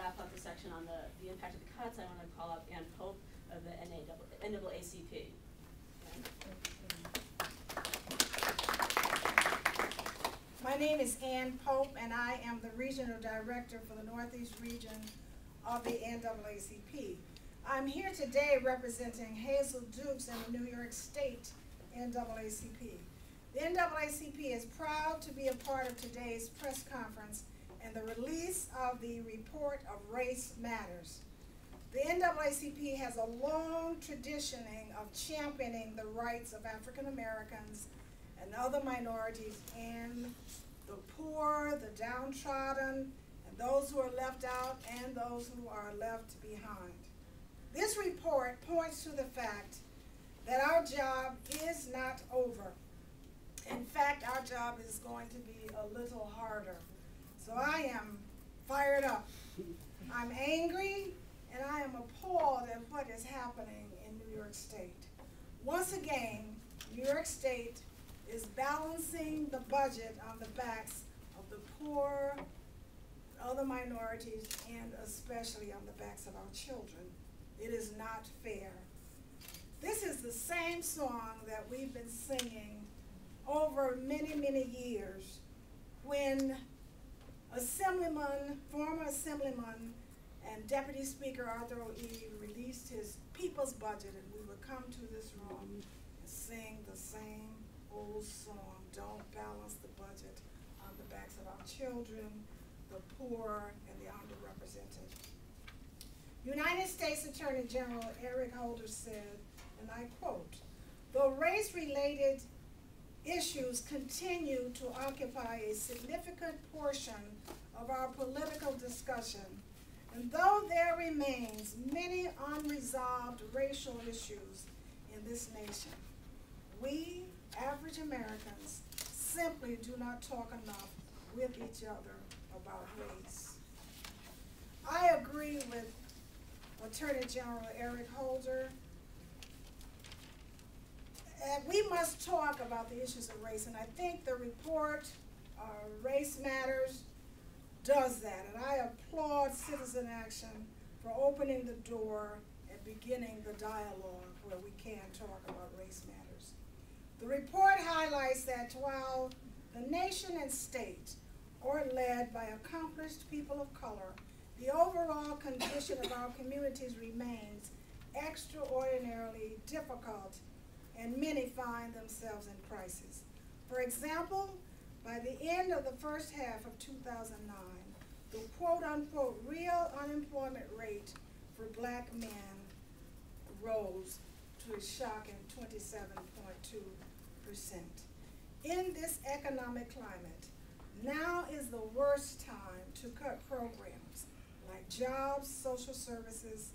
wrap up the section on the impact of the cuts, I want to call up Ann Pope of the NAACP. My name is Ann Pope, and I am the Regional Director for the Northeast region of the NAACP. I'm here today representing Hazel Dukes and the New York State NAACP. The NAACP is proud to be a part of today's press conference and the release of the report of Race Matters. The NAACP has a long tradition of championing the rights of African Americans and other minorities and the poor, the downtrodden, and those who are left out and those who are left behind. This report points to the fact that our job is not over. In fact, our job is going to be a little harder. So I am fired up. I'm angry, and I am appalled at what is happening in New York State. Once again, New York State is balancing the budget on the backs of the poor, other minorities, and especially on the backs of our children. It is not fair. This is the same song that we've been singing over many, many years when former Assemblyman and Deputy Speaker Arthur O'Ee released his people's budget, and we would come to this room and sing the same old song, don't balance the budget on the backs of our children, the poor, and the underrepresented. United States Attorney General Eric Holder said, and I quote, "Though race-related issues continue to occupy a significant portion of our political discussion, and though there remains many unresolved racial issues in this nation, we, average Americans, simply do not talk enough with each other about race." I agree with Attorney General Eric Holder. We must talk about the issues of race, and I think the report, Race Matters, does that. And I applaud Citizen Action for opening the door and beginning the dialogue where we can talk about race matters. The report highlights that while the nation and state are led by accomplished people of color, the overall condition of our communities remains extraordinarily difficult, and many find themselves in crisis. For example, by the end of the first half of 2009, the quote-unquote real unemployment rate for black men rose to a shocking 27.2%. In this economic climate, now is the worst time to cut programs like jobs, social services,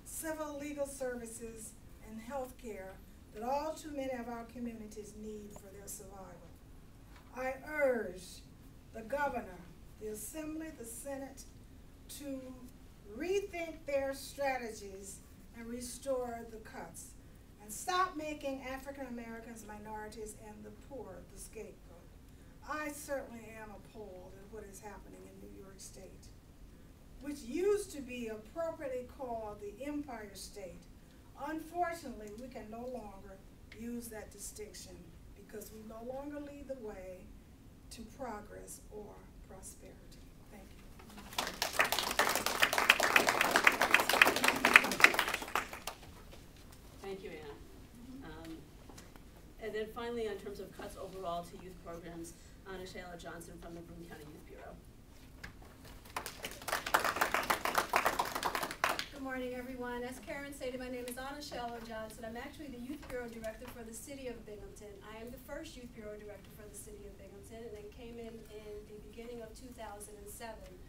civil legal services, and health care that all too many of our communities need for their survival. I urge the governor, the Assembly, the Senate to rethink their strategies and restore the cuts, and stop making African Americans, minorities, and the poor the scapegoat. I certainly am appalled at what is happening in New York State, which used to be appropriately called the Empire State. Unfortunately, we can no longer use that distinction because we no longer lead the way to progress or prosperity. Thank you. Thank you, Ann. And then finally, in terms of cuts overall to youth programs, Anna Shayla Johnson from the Broome County Youth Bureau. Good morning, everyone. As Karen stated, my name is Anna Shayla Johnson. I'm actually the Youth Bureau Director for the City of Binghamton. I am the first Youth Bureau Director for the City of Binghamton, and I came in the beginning of 2007.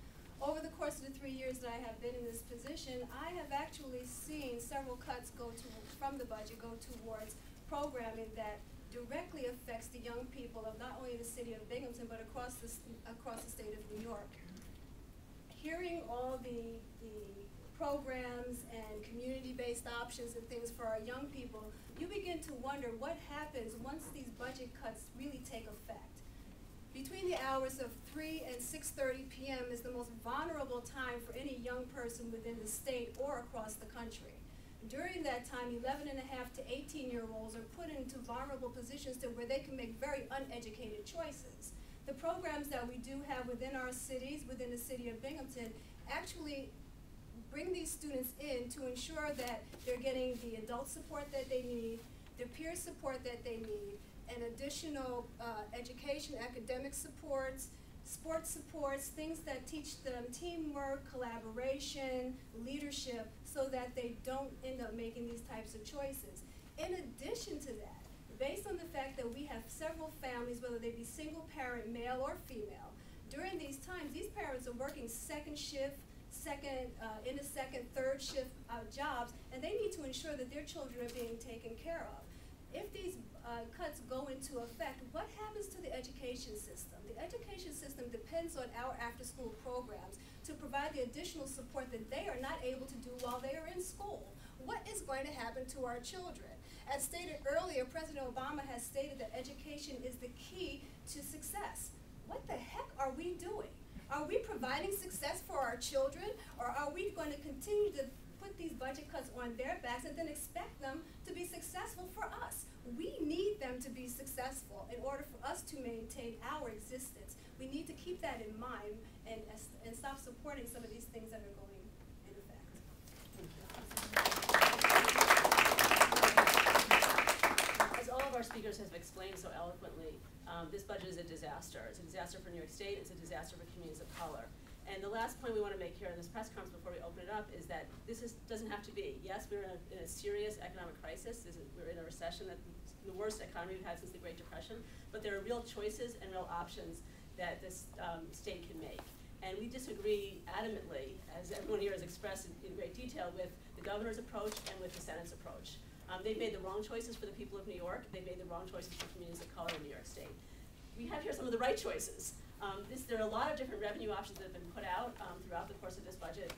Over the course of the 3 years that I have been in this position, I have actually seen several cuts from the budget go towards programming that directly affects the young people of not only the City of Binghamton, but across the state of New York. Hearing all the programs and community-based options and things for our young people, you begin to wonder what happens once these budget cuts really take effect. Between the hours of 3 and 6:30 p.m. is the most vulnerable time for any young person within the state or across the country. During that time, 11 and a half to 18-year-olds are put into vulnerable positions to where they can make very uneducated choices. The programs that we do have within our cities, within the city of Binghamton, actually bring these students in to ensure that they're getting the adult support that they need, the peer support that they need, and additional education, academic supports, sports supports, things that teach them teamwork, collaboration, leadership, so that they don't end up making these types of choices. In addition to that, based on the fact that we have several families, whether they be single parent, male or female, during these times, these parents are working second shift, third shift jobs, and they need to ensure that their children are being taken care of. If these cuts go into effect, what happens to the education system? The education system depends on our after-school programs to provide the additional support that they are not able to do while they are in school. What is going to happen to our children? As stated earlier, President Obama has stated that education is the key to success. What the heck are we doing? Are we providing success for our children, or are we going to continue to put these budget cuts on their backs and then expect them to be successful for us? We need them to be successful in order for us to maintain our existence. We need to keep that in mind and stop supporting some of these things that are going in effect. As all of our speakers have explained so eloquently, this budget is a disaster. It's a disaster for New York State. It's a disaster for communities of color. And the last point we want to make here in this press conference before we open it up is that this doesn't have to be. Yes, we're in a serious economic crisis. We're in a recession, the worst economy we've had since the Great Depression. But there are real choices and real options that this state can make. And we disagree adamantly, as everyone here has expressed in great detail, with the governor's approach and with the Senate's approach. They've made the wrong choices for the people of New York. They've made the wrong choices for communities of color in New York State. We have here some of the right choices. There are a lot of different revenue options that have been put out throughout the course of this budget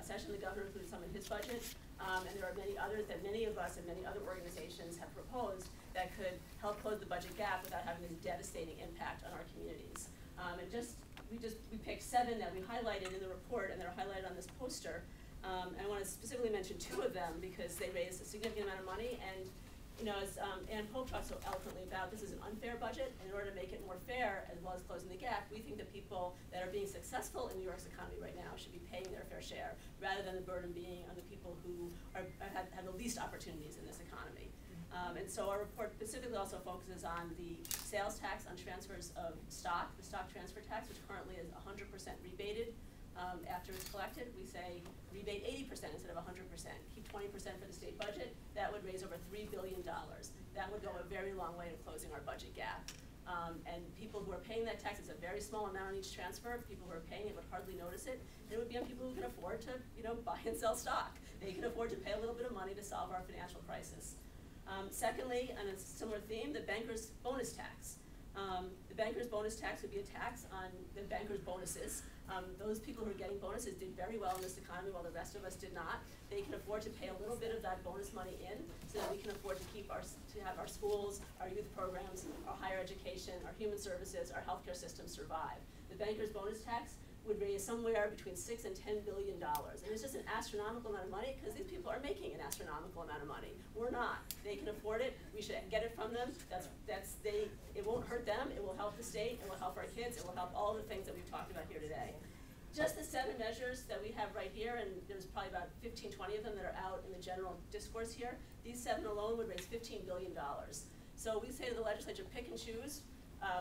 session. The governor included some in his budget, and there are many others that many of us and many other organizations have proposed that could help close the budget gap without having this devastating impact on our communities. We picked 7 that we highlighted in the report and that are highlighted on this poster. And I want to specifically mention 2 of them because they raise a significant amount of money. And as Ann Pope talked so eloquently about, this is an unfair budget. And in order to make it more fair, as well as closing the gap, we think that people that are being successful in New York's economy right now should be paying their fair share, rather than the burden being on the people who have the least opportunities in this economy. And so our report specifically also focuses on the sales tax on transfers of stock, the stock transfer tax, which currently is 100% rebated. After it's collected, we say rebate 80% instead of 100%. Keep 20% for the state budget. That would raise over $3 billion. That would go a very long way to closing our budget gap. And people who are paying that tax, it's a very small amount on each transfer. People who are paying it would hardly notice it. And it would be on people who can afford to, buy and sell stock. They can afford to pay a little bit of money to solve our financial crisis. Secondly, on a similar theme, the banker's bonus tax. The banker's bonus tax would be a tax on the banker's bonuses. Those people who are getting bonuses did very well in this economy while the rest of us did not. They can afford to pay a little bit of that bonus money in so that we can afford to have our schools, our youth programs, our higher education, our human services, our healthcare system survive. The banker's bonus tax would raise somewhere between $6 and $10 billion. And it's just an astronomical amount of money because these people are making an astronomical amount of money. We're not. They can afford it. We should get it from them. It won't hurt them. It will help the state. It will help our kids. It will help all the things that we've talked about here today. Just the 7 measures that we have right here, and there's probably about 15, 20 of them that are out in the general discourse here, these 7 alone would raise $15 billion. So we say to the legislature, pick and choose.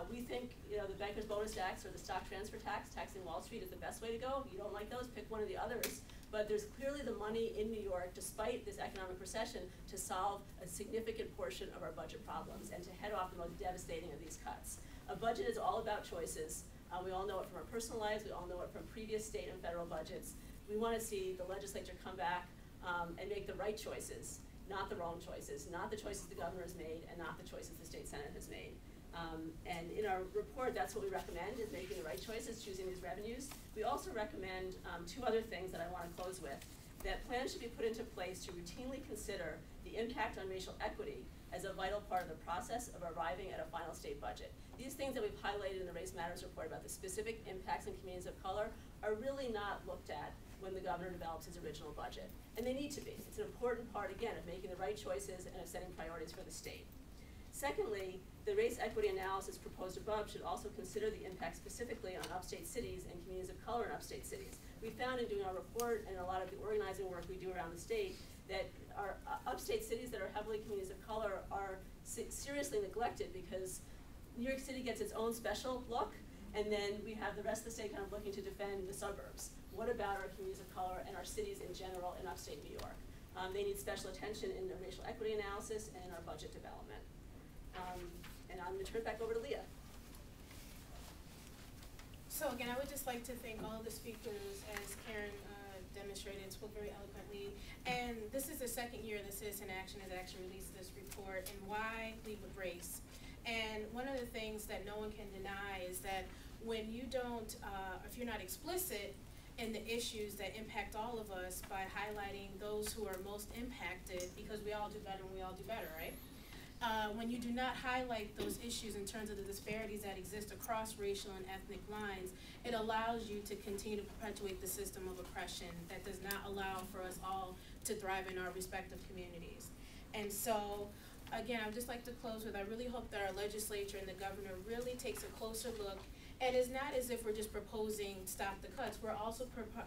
We think the banker's bonus tax or the stock transfer tax, taxing Wall Street, is the best way to go. If you don't like those, pick one of the others. But there's clearly the money in New York, despite this economic recession, to solve a significant portion of our budget problems and to head off the most devastating of these cuts. A budget is all about choices. We all know it from our personal lives. We all know it from previous state and federal budgets. We want to see the legislature come back and make the right choices, not the wrong choices, not the choices the governor has made, and not the choices the state senate has made. And in our report, that's what we recommend, is making the right choices, choosing these revenues. We also recommend 2 other things that I want to close with. That plans should be put into place to routinely consider the impact on racial equity as a vital part of the process of arriving at a final state budget. These things that we've highlighted in the Race Matters report about the specific impacts in communities of color are really not looked at when the governor develops his original budget. And they need to be. It's an important part, again, of making the right choices and of setting priorities for the state. Secondly, the race equity analysis proposed above should also consider the impact specifically on upstate cities and communities of color in upstate cities. We found in doing our report and a lot of the organizing work we do around the state that our upstate cities that are heavily communities of color are seriously neglected because New York City gets its own special look, and then we have the rest of the state kind of looking to defend the suburbs. What about our communities of color and our cities in general in upstate New York? They need special attention in the racial equity analysis and in our budget development. And I'm going to turn it back over to Leah. So again, I would just like to thank all of the speakers, as Karen demonstrated and spoke very eloquently. And this is the second year that Citizen Action has actually released this report, and why lead with race. And one of the things that no one can deny is that when you don't, if you're not explicit in the issues that impact all of us by highlighting those who are most impacted, because we all do better when we all do better, right? When you do not highlight those issues in terms of the disparities that exist across racial and ethnic lines, it allows you to continue to perpetuate the system of oppression that does not allow for us all to thrive in our respective communities. And so, again, I would just like to close with, I really hope that our legislature and the governor really takes a closer look. And it's not as if we're just proposing stop the cuts. We're also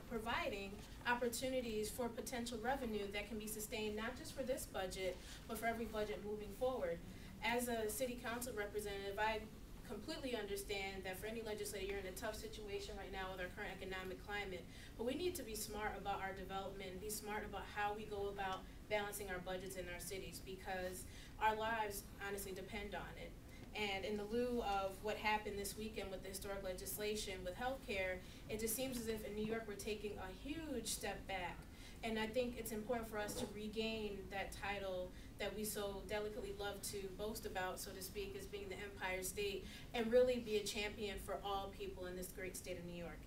providing opportunities for potential revenue that can be sustained not just for this budget, but for every budget moving forward. As a city council representative, I completely understand that for any legislator, you're in a tough situation right now with our current economic climate. But we need to be smart about our development and be smart about how we go about balancing our budgets in our cities, because our lives honestly depend on it. And in the lieu of what happened this weekend with the historic legislation with healthcare, it just seems as if in New York we're taking a huge step back. And I think it's important for us to regain that title that we so delicately love to boast about, so to speak, as being the Empire State, and really be a champion for all people in this great state of New York.